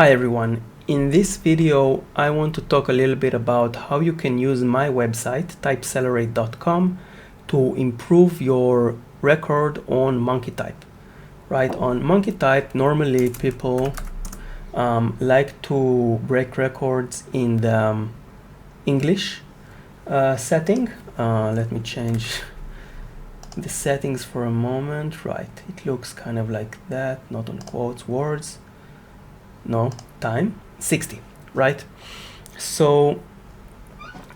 Hi everyone, in this video I want to talk a little bit about how you can use my website typecelerate.com to improve your record on Monkeytype. Right, on Monkeytype normally people like to break records in the English setting. Let me change the settings for a moment. Right, it looks kind of like that, not on quotes, words. No, time 60, right? So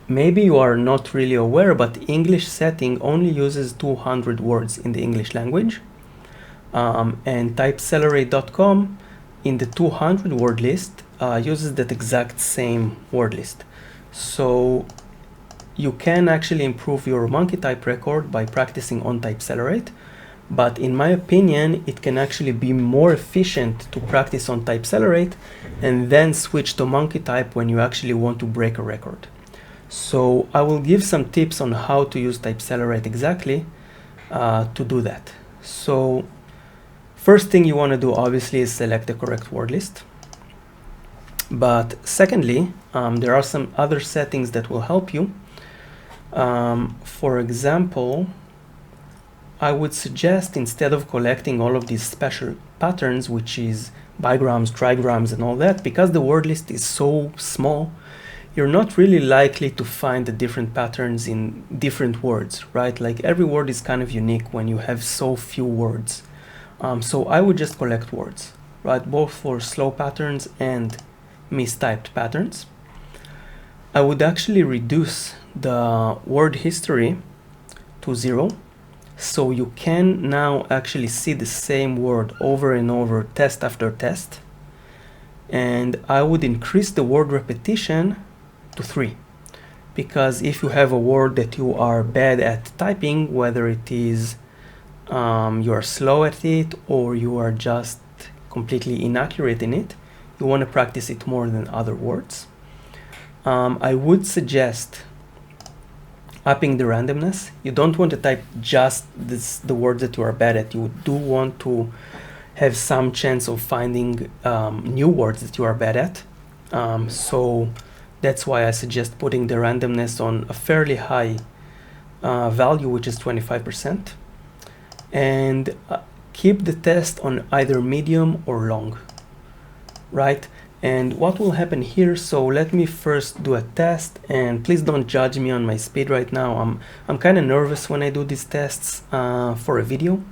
maybe you are not really aware, but the English setting only uses 200 words in the English language, and typecelerate.com in the 200 word list uses that exact same word list. So you can actually improve your Monkeytype record by practicing on Typecelerate. But in my opinion, it can actually be more efficient to practice on Typecelerate and then switch to Monkeytype when you actually want to break a record. So I will give some tips on how to use Typecelerate exactly to do that. So first thing you want to do obviously is select the correct word list. But secondly, there are some other settings that will help you. For example, I would suggest instead of collecting all of these special patterns, which is bigrams, trigrams, and all that, because the word list is so small, you're not really likely to find the different patterns in different words, right? Like every word is kind of unique when you have so few words. So I would just collect words, right? Both for slow patterns and mistyped patterns. I would actually reduce the word history to 0. So you can now actually see the same word over and over, test after test. And I would increase the word repetition to 3. Because if you have a word that you are bad at typing, whether it is you are slow at it or you are just completely inaccurate in it, you want to practice it more than other words. I would suggest upping the randomness. You don't want to type just the words that you are bad at. You do want to have some chance of finding new words that you are bad at. So that's why I suggest putting the randomness on a fairly high value, which is 25%. And keep the test on either medium or long, right? And what will happen here, so let me first do a test, and please don't judge me on my speed right now. I'm kind of nervous when I do these tests for a video.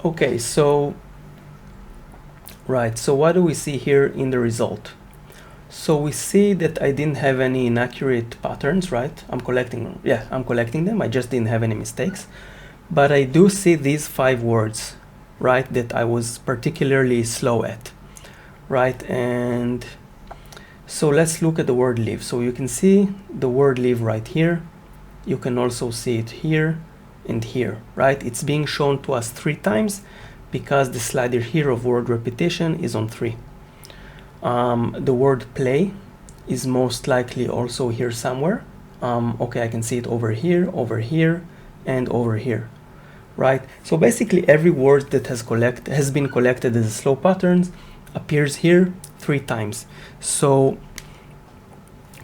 Okay, so so what do we see here in the result? So we see that I didn't have any inaccurate patterns, right? I'm collecting them. I just didn't have any mistakes. But I do see these 5 words, right, that I was particularly slow at, right? And so let's look at the word live. So you can see the word live right here. You can also see it here and here, right? It's being shown to us 3 times because the slider here of word repetition is on 3. The word play is most likely also here somewhere. Okay, I can see it over here, and over here, right? So basically every word that has been collected as slow patterns appears here 3 times. So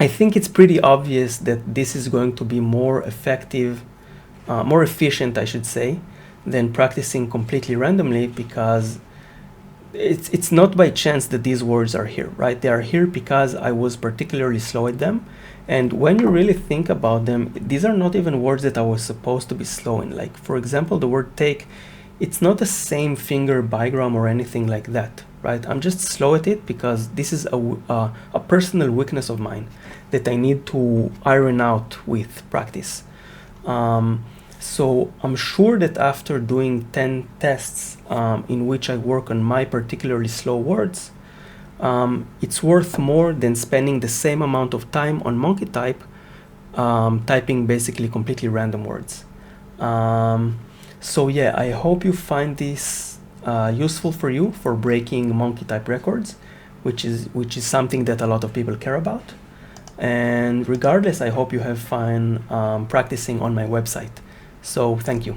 I think it's pretty obvious that this is going to be more effective, more efficient, I should say, than practicing completely randomly, because it's not by chance that these words are here, right? They are here because I was particularly slow at them. And when you really think about them, these are not even words that I was supposed to be slow in. Like, for example, the word take, it's not the same finger bigram or anything like that, right? I'm just slow at it because this is a personal weakness of mine that I need to iron out with practice. So I'm sure that after doing 10 tests in which I work on my particularly slow words, it's worth more than spending the same amount of time on Monkeytype typing basically completely random words. So yeah, I hope you find this useful for you for breaking Monkeytype records, which is something that a lot of people care about. And regardless, I hope you have fun practicing on my website. So thank you.